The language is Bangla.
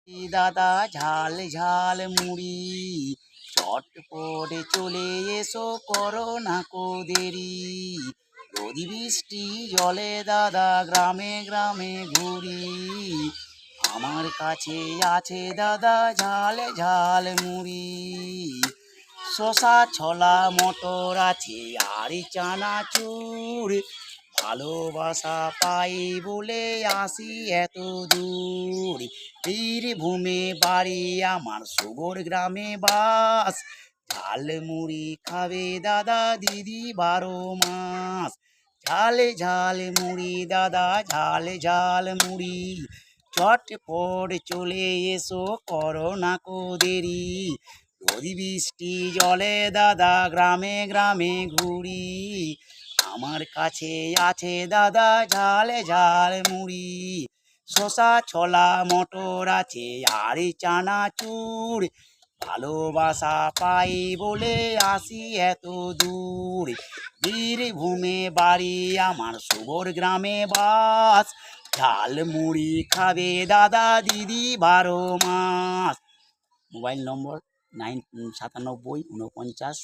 দাদা ঝাল ঝাল মুড়ি, চটপটে চলে এসো করো না কো দেরি। যদি বৃষ্টি জলে দাদা গ্রামে গ্রামে ঘুরি, আমার কাছে আছে দাদা ঝাল ঝাল মুড়ি। শসা ছোলা মটর আছে আর চানাচুর, ভালোবাসা পাই বলে আসি এত দূর। বীরভূমে বাড়ি আমার, সুবর গ্রামে বাস। ঝাল মুড়ি খাবে দাদা দিদি 12 মাস। ঝাল ঝাল মুড়ি দাদা ঝাল ঝাল মুড়ি, চটপট চলে এসো করো না কো দেরি। যদি বৃষ্টি জলে দাদা গ্রামে গ্রামে ঘুরি, আমার কাছে আছে দাদা ঝাল ঝাল মুড়ি। শসা ছোলা মটর আছে আর চানাচুর, ভালোবাসা পাই বলে আসি এত দূর। বীরভূমে বাড়ি আমার, সুবর গ্রামে বাস। ঝাল মুড়ি খাবে দাদা দিদি 12 মাস। মোবাইল নম্বর 97 49